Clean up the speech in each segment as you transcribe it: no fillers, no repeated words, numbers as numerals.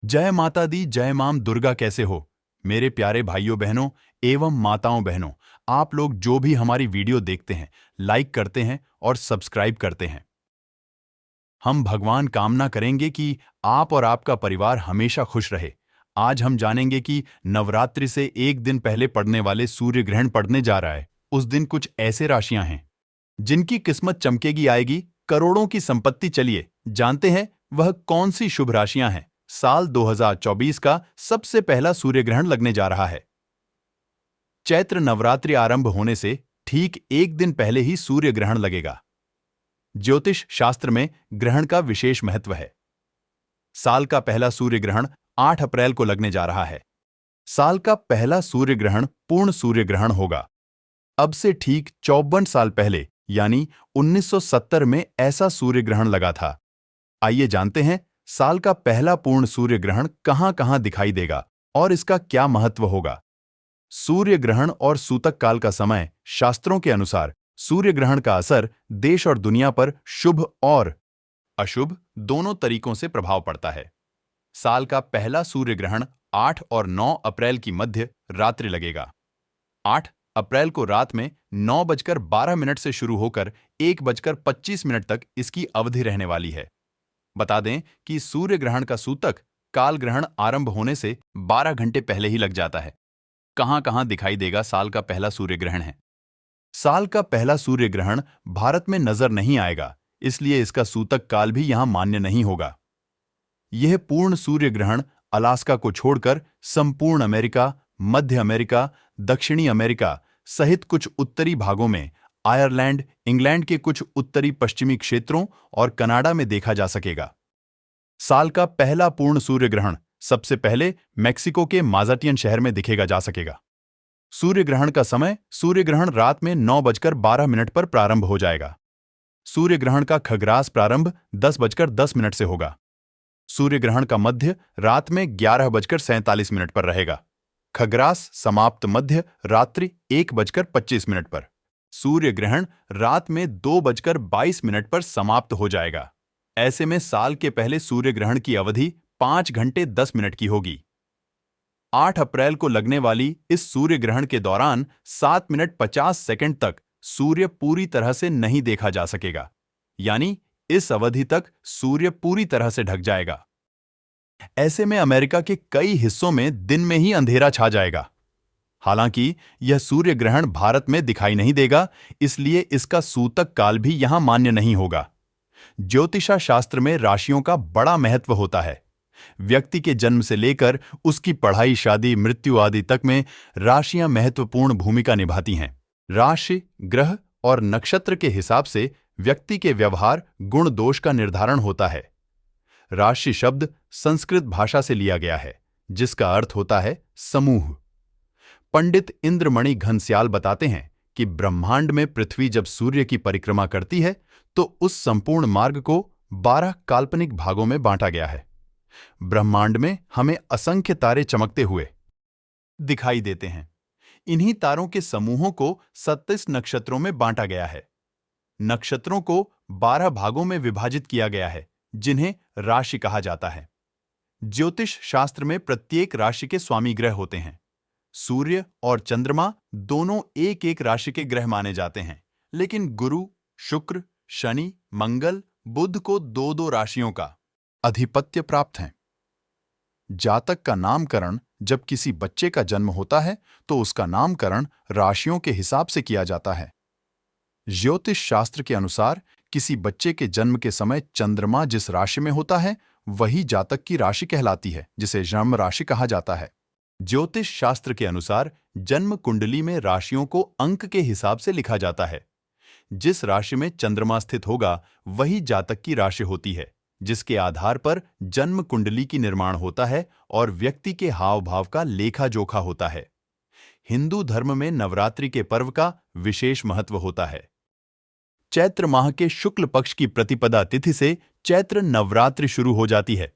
जय माता दी, जय माम दुर्गा। कैसे हो मेरे प्यारे भाइयों बहनों एवं माताओं बहनों। आप लोग जो भी हमारी वीडियो देखते हैं, लाइक करते हैं और सब्सक्राइब करते हैं। हम भगवान कामना करेंगे कि आप और आपका परिवार हमेशा खुश रहे। आज हम जानेंगे कि नवरात्रि से एक दिन पहले पड़ने वाले सूर्य ग्रहण पड़ने जा रहा है। उस दिन कुछ ऐसे राशियां हैं जिनकी किस्मत चमकेगी, आएगी करोड़ों की संपत्ति। चलिए जानते हैं वह कौन सी शुभ राशियां हैं। साल 2024 का सबसे पहला सूर्य ग्रहण लगने जा रहा है। चैत्र नवरात्रि आरंभ होने से ठीक एक दिन पहले ही सूर्य ग्रहण लगेगा। ज्योतिष शास्त्र में ग्रहण का विशेष महत्व है। साल का पहला सूर्य ग्रहण 8 अप्रैल को लगने जा रहा है। साल का पहला सूर्य ग्रहण पूर्ण सूर्य ग्रहण होगा। अब से ठीक 54 साल पहले यानी 1970 में ऐसा सूर्य ग्रहण लगा था। आइए जानते हैं साल का पहला पूर्ण सूर्य ग्रहण कहां-कहां दिखाई देगा और इसका क्या महत्व होगा। सूर्य ग्रहण और सूतक काल का समय। शास्त्रों के अनुसार सूर्य ग्रहण का असर देश और दुनिया पर शुभ और अशुभ दोनों तरीकों से प्रभाव पड़ता है। साल का पहला सूर्य ग्रहण 8 और 9 अप्रैल की मध्य रात्रि लगेगा। 8 अप्रैल को रात में 9:12 से शुरू होकर 1:25 तक इसकी अवधि रहने वाली है। बता दें कि सूर्य ग्रहण का सूतक काल ग्रहण आरंभ होने से 12 घंटे पहले ही लग जाता है। कहां-कहां दिखाई देगा साल का पहला सूर्य ग्रहण है। साल का पहला सूर्य ग्रहण भारत में नजर नहीं आएगा, इसलिए इसका सूतक काल भी यहां मान्य नहीं होगा। यह पूर्ण सूर्य ग्रहण अलास्का को छोड़कर संपूर्ण अमेरिका, मध्य अमेरिका, दक्षिणी अमेरिका सहित कुछ उत्तरी भागों में, आयरलैंड, इंग्लैंड के कुछ उत्तरी पश्चिमी क्षेत्रों और कनाडा में देखा जा सकेगा। साल का पहला पूर्ण सूर्य ग्रहण सबसे पहले मेक्सिको के माजाटियन शहर में दिखेगा जा सकेगा। सूर्य ग्रहण का समय। सूर्य ग्रहण रात में 9:12 पर प्रारंभ हो जाएगा। सूर्य ग्रहण का खग्रास प्रारंभ 10:10 से होगा। सूर्य ग्रहण का मध्य रात में 11:47 पर रहेगा। खग्रास समाप्त मध्य रात्रि 1:25 पर। सूर्य ग्रहण रात में 2:22 पर समाप्त हो जाएगा। ऐसे में साल के पहले सूर्य ग्रहण की अवधि 5 घंटे 10 मिनट की होगी। 8 अप्रैल को लगने वाली इस सूर्य ग्रहण के दौरान 7 मिनट 50 सेकंड तक सूर्य पूरी तरह से नहीं देखा जा सकेगा, यानी इस अवधि तक सूर्य पूरी तरह से ढक जाएगा। ऐसे में अमेरिका के कई हिस्सों में दिन में ही अंधेरा छा जाएगा। हालांकि यह सूर्य ग्रहण भारत में दिखाई नहीं देगा, इसलिए इसका सूतक काल भी यहां मान्य नहीं होगा। ज्योतिषा शास्त्र में राशियों का बड़ा महत्व होता है। व्यक्ति के जन्म से लेकर उसकी पढ़ाई, शादी, मृत्यु आदि तक में राशियां महत्वपूर्ण भूमिका निभाती हैं। राशि, ग्रह और नक्षत्र के हिसाब से व्यक्ति के व्यवहार, गुण, दोष का निर्धारण होता है। राशि शब्द संस्कृत भाषा से लिया गया है, जिसका अर्थ होता है समूह। पंडित इंद्रमणि घनश्याल बताते हैं कि ब्रह्मांड में पृथ्वी जब सूर्य की परिक्रमा करती है तो उस संपूर्ण मार्ग को 12 काल्पनिक भागों में बांटा गया है। ब्रह्मांड में हमें असंख्य तारे चमकते हुए दिखाई देते हैं। इन्हीं तारों के समूहों को 37 नक्षत्रों में बांटा गया है। नक्षत्रों को 12 भागों में विभाजित किया गया है, जिन्हें राशि कहा जाता है। ज्योतिष शास्त्र में प्रत्येक राशि के स्वामी ग्रह होते हैं। सूर्य और चंद्रमा दोनों एक एक राशि के ग्रह माने जाते हैं, लेकिन गुरु, शुक्र, शनि, मंगल, बुध को 2-2 राशियों का अधिपत्य प्राप्त है। जातक का नामकरण जब किसी बच्चे का जन्म होता है तो उसका नामकरण राशियों के हिसाब से किया जाता है। ज्योतिष शास्त्र के अनुसार किसी बच्चे के जन्म के समय चंद्रमा जिस राशि में होता है वही जातक की राशि कहलाती है, जिसे जन्म राशि कहा जाता है। ज्योतिष शास्त्र के अनुसार जन्म कुंडली में राशियों को अंक के हिसाब से लिखा जाता है। जिस राशि में चंद्रमा स्थित होगा वही जातक की राशि होती है, जिसके आधार पर जन्म कुंडली की निर्माण होता है और व्यक्ति के हाव भाव का लेखा जोखा होता है। हिंदू धर्म में नवरात्रि के पर्व का विशेष महत्व होता है। चैत्र माह के शुक्ल पक्ष की प्रतिपदा तिथि से चैत्र नवरात्रि शुरू हो जाती है।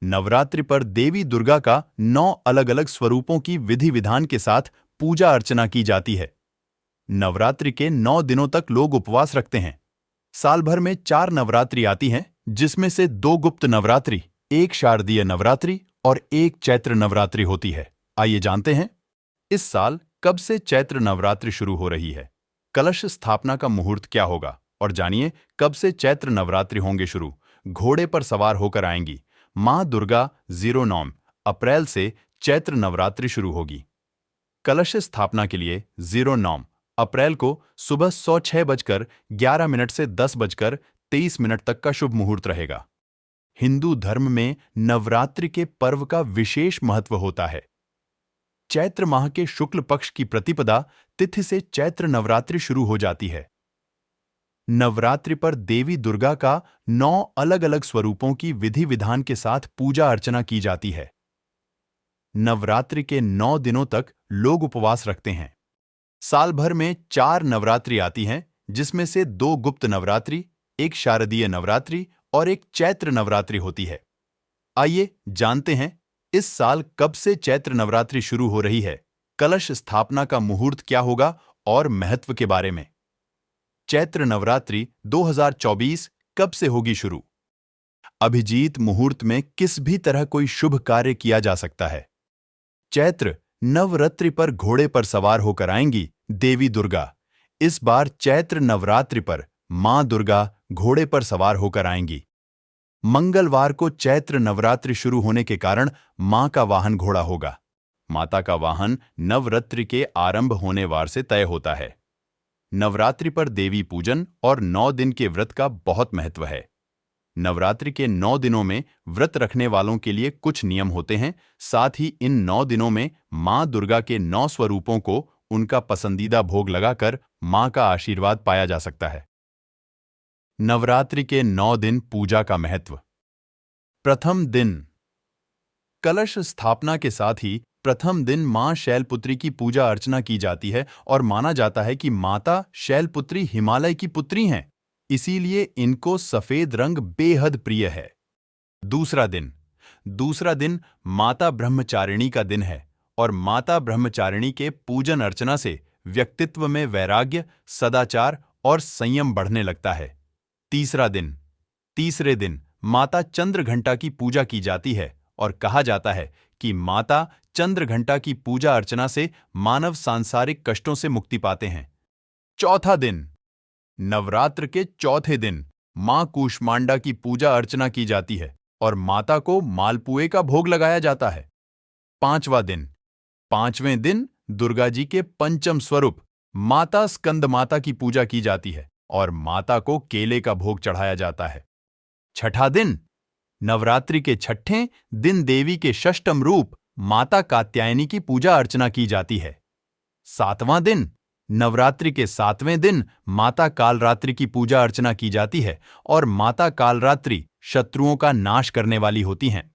नवरात्रि पर देवी दुर्गा का 9 अलग-अलग स्वरूपों की विधि विधान के साथ पूजा अर्चना की जाती है। नवरात्रि के 9 दिनों तक लोग उपवास रखते हैं। साल भर में 4 नवरात्रि आती हैं, जिसमें से 2 गुप्त नवरात्रि, एक शारदीय नवरात्रि और एक चैत्र नवरात्रि होती है। आइए जानते हैं इस साल कब से चैत्र नवरात्रि शुरू हो रही है, कलश स्थापना का मुहूर्त क्या होगा और जानिए कब से चैत्र नवरात्रि होंगे शुरू। घोड़े पर सवार होकर आएंगी मां दुर्गा 09 अप्रैल से चैत्र नवरात्रि शुरू होगी। कलश स्थापना के लिए 09 अप्रैल को सुबह 6:11 से 10:23 तक का शुभ मुहूर्त रहेगा। हिंदू धर्म में नवरात्रि के पर्व का विशेष महत्व होता है। चैत्र माह के शुक्ल पक्ष की प्रतिपदा तिथि से चैत्र नवरात्रि शुरू हो जाती है। नवरात्रि पर देवी दुर्गा का 9 अलग अलग स्वरूपों की विधि विधान के साथ पूजा अर्चना की जाती है। नवरात्रि के 9 दिनों तक लोग उपवास रखते हैं। साल भर में 4 नवरात्रि आती हैं, जिसमें से 2 गुप्त नवरात्रि, एक शारदीय नवरात्रि और एक चैत्र नवरात्रि होती है। आइए जानते हैं इस साल कब से चैत्र नवरात्रि शुरू हो रही है, कलश स्थापना का मुहूर्त क्या होगा और महत्व के बारे में। चैत्र नवरात्रि 2024 कब से होगी शुरू? अभिजीत मुहूर्त में किस भी तरह कोई शुभ कार्य किया जा सकता है। चैत्र नवरात्रि पर घोड़े पर सवार होकर आएंगी देवी दुर्गा। इस बार चैत्र नवरात्रि पर मां दुर्गा घोड़े पर सवार होकर आएंगी। मंगलवार को चैत्र नवरात्रि शुरू होने के कारण मां का वाहन घोड़ा होगा। माता का वाहन नवरात्रि के आरंभ होने वार से तय होता है। नवरात्रि पर देवी पूजन और 9 दिन के व्रत का बहुत महत्व है। नवरात्रि के 9 दिनों में व्रत रखने वालों के लिए कुछ नियम होते हैं। साथ ही इन 9 दिनों में मां दुर्गा के 9 स्वरूपों को उनका पसंदीदा भोग लगाकर मां का आशीर्वाद पाया जा सकता है। नवरात्रि के 9 दिन पूजा का महत्व। प्रथम दिन कलश स्थापना के साथ ही प्रथम दिन मां शैलपुत्री की पूजा अर्चना की जाती है और माना जाता है कि माता शैलपुत्री हिमालय की पुत्री हैं, इसीलिए इनको सफेद रंग बेहद प्रिय है। दूसरा दिन माता ब्रह्मचारिणी का दिन है और माता ब्रह्मचारिणी के पूजन अर्चना से व्यक्तित्व में वैराग्य, सदाचार और संयम बढ़ने लगता है। तीसरे दिन माता चंद्रघंटा की पूजा की जाती है और कहा जाता है कि माता चंद्रघंटा की पूजा अर्चना से मानव सांसारिक कष्टों से मुक्ति पाते हैं। चौथा दिन नवरात्र के चौथे दिन मां कूष्मांडा की पूजा अर्चना की जाती है और माता को मालपुए का भोग लगाया जाता है। पांचवें दिन दुर्गा जी के पंचम स्वरूप माता स्कंद माता की पूजा की जाती है और माता को केले का भोग चढ़ाया जाता है। छठा दिन नवरात्रि के छठे दिन देवी के षष्ठम रूप माता कात्यायनी की पूजा अर्चना की जाती है। सातवां दिन नवरात्रि के 7वें दिन माता कालरात्रि की पूजा अर्चना की जाती है और माता कालरात्रि शत्रुओं का नाश करने वाली होती हैं।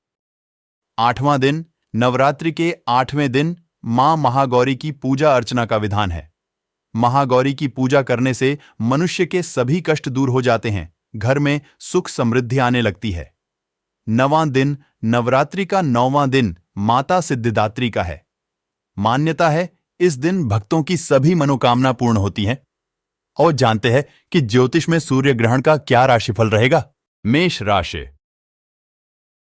8वां दिन नवरात्रि के 8वें दिन मां महागौरी की पूजा अर्चना का विधान है। महागौरी की पूजा करने से मनुष्य के सभी कष्ट दूर हो जाते हैं, घर में सुख समृद्धि आने लगती है। 9वां दिन नवरात्रि का 9वां दिन माता सिद्धिदात्री का है। मान्यता है इस दिन भक्तों की सभी मनोकामना पूर्ण होती हैं। और जानते हैं कि ज्योतिष में सूर्य ग्रहण का क्या राशिफल रहेगा। मेष राशि।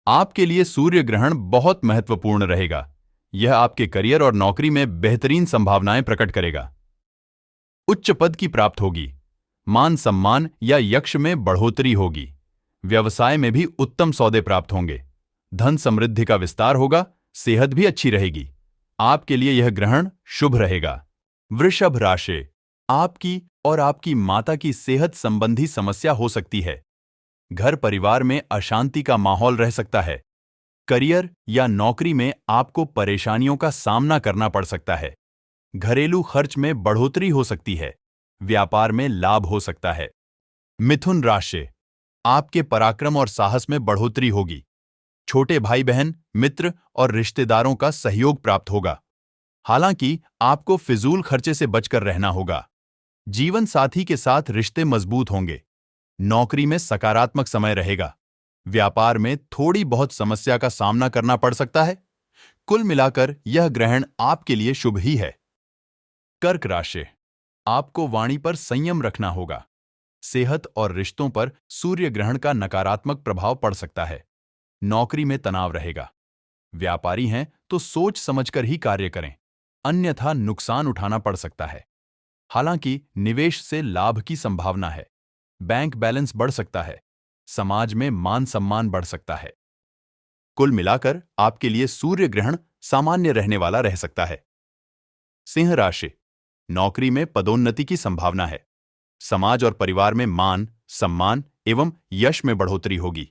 आपके लिए सूर्य ग्रहण बहुत महत्वपूर्ण रहेगा। यह आपके करियर और नौकरी में बेहतरीन संभावनाएं प्रकट करेगा। उच्च पद की प्राप्त होगी। मान सम्मान या यश में बढ़ोतरी होगी। व्यवसाय में भी उत्तम सौदे प्राप्त होंगे। धन समृद्धि का विस्तार होगा। सेहत भी अच्छी रहेगी। आपके लिए यह ग्रहण शुभ रहेगा। वृषभ राशि। आपकी और आपकी माता की सेहत संबंधी समस्या हो सकती है। घर परिवार में अशांति का माहौल रह सकता है। करियर या नौकरी में आपको परेशानियों का सामना करना पड़ सकता है। घरेलू खर्च में बढ़ोतरी हो सकती है। व्यापार में लाभ हो सकता है। मिथुन राशि। आपके पराक्रम और साहस में बढ़ोतरी होगी। छोटे भाई बहन, मित्र और रिश्तेदारों का सहयोग प्राप्त होगा। हालांकि आपको फिजूल खर्चे से बचकर रहना होगा। जीवन साथी के साथ रिश्ते मजबूत होंगे। नौकरी में सकारात्मक समय रहेगा। व्यापार में थोड़ी बहुत समस्या का सामना करना पड़ सकता है। कुल मिलाकर यह ग्रहण आपके लिए शुभ ही है। कर्क राशि। आपको वाणी पर संयम रखना होगा। सेहत और रिश्तों पर सूर्य ग्रहण का नकारात्मक प्रभाव पड़ सकता है। नौकरी में तनाव रहेगा। व्यापारी हैं तो सोच समझकर ही कार्य करें, अन्यथा नुकसान उठाना पड़ सकता है। हालांकि निवेश से लाभ की संभावना है। बैंक बैलेंस बढ़ सकता है। समाज में मान सम्मान बढ़ सकता है। कुल मिलाकर आपके लिए सूर्य ग्रहण सामान्य रहने वाला रह सकता है। सिंह राशि, नौकरी में पदोन्नति की संभावना है। समाज और परिवार में मान, सम्मान एवं यश में बढ़ोतरी होगी।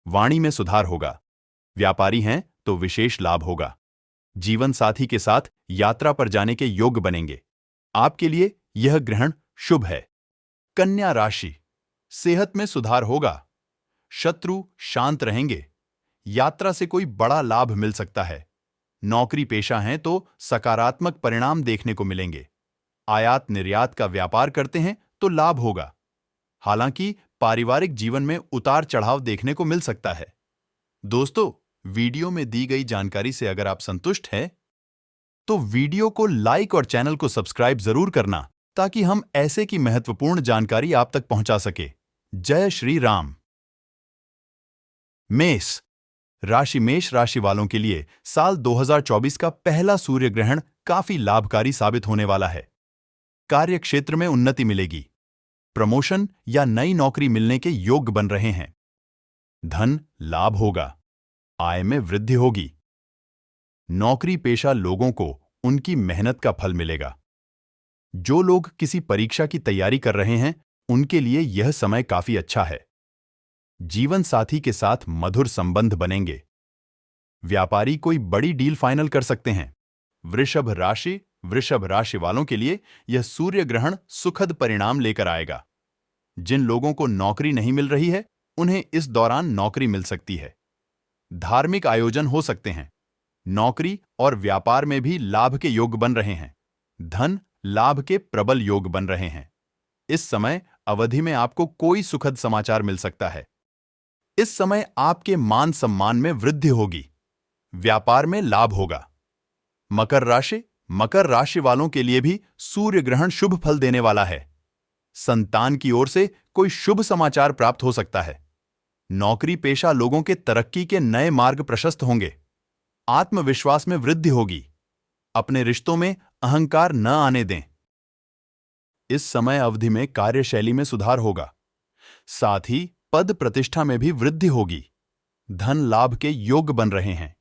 वाणी में सुधार होगा। व्यापारी हैं तो विशेष लाभ होगा। जीवन साथी के साथ यात्रा पर जाने के योग्य बनेंगे। आपके लिए यह ग्रहण शुभ है। कन्या राशि, सेहत में सुधार होगा। शत्रु शांत रहेंगे। यात्रा से कोई बड़ा लाभ मिल सकता है। नौकरी पेशा हैं तो सकारात्मक परिणाम देखने को मिलेंगे। आयात निर्यात का व्यापार करते हैं तो लाभ होगा। हालांकि पारिवारिक जीवन में उतार चढ़ाव देखने को मिल सकता है। दोस्तों, वीडियो में दी गई जानकारी से अगर आप संतुष्ट हैं तो वीडियो को लाइक और चैनल को सब्सक्राइब जरूर करना, ताकि हम ऐसे की महत्वपूर्ण जानकारी आप तक पहुंचा सके। जय श्री राम। मेष राशि, मेष राशि वालों के लिए साल 2024 का पहला सूर्य ग्रहण काफी लाभकारी साबित होने वाला है। कार्य क्षेत्र में उन्नति मिलेगी। प्रमोशन या नई नौकरी मिलने के योग्य बन रहे हैं। धन लाभ होगा। आय में वृद्धि होगी। नौकरी पेशा लोगों को उनकी मेहनत का फल मिलेगा। जो लोग किसी परीक्षा की तैयारी कर रहे हैं, उनके लिए यह समय काफी अच्छा है। जीवन साथी के साथ मधुर संबंध बनेंगे। व्यापारी कोई बड़ी डील फाइनल कर सकते हैं। वृषभ राशि वालों के लिए यह सूर्य ग्रहण सुखद परिणाम लेकर आएगा। जिन लोगों को नौकरी नहीं मिल रही है, उन्हें इस दौरान नौकरी मिल सकती है। धार्मिक आयोजन हो सकते हैं। नौकरी और व्यापार में भी लाभ के योग बन रहे हैं। धन लाभ के प्रबल योग बन रहे हैं। इस समय अवधि में आपको कोई सुखद समाचार मिल सकता है। इस समय आपके मान सम्मान में वृद्धि होगी। व्यापार में लाभ होगा। मकर राशि वालों के लिए भी सूर्य ग्रहण शुभ फल देने वाला है। संतान की ओर से कोई शुभ समाचार प्राप्त हो सकता है। नौकरी पेशा लोगों के तरक्की के नए मार्ग प्रशस्त होंगे। आत्मविश्वास में वृद्धि होगी। अपने रिश्तों में अहंकार न आने दें। इस समय अवधि में कार्यशैली में सुधार होगा। साथ ही पद प्रतिष्ठा में भी वृद्धि होगी। धन लाभ के योग बन रहे हैं।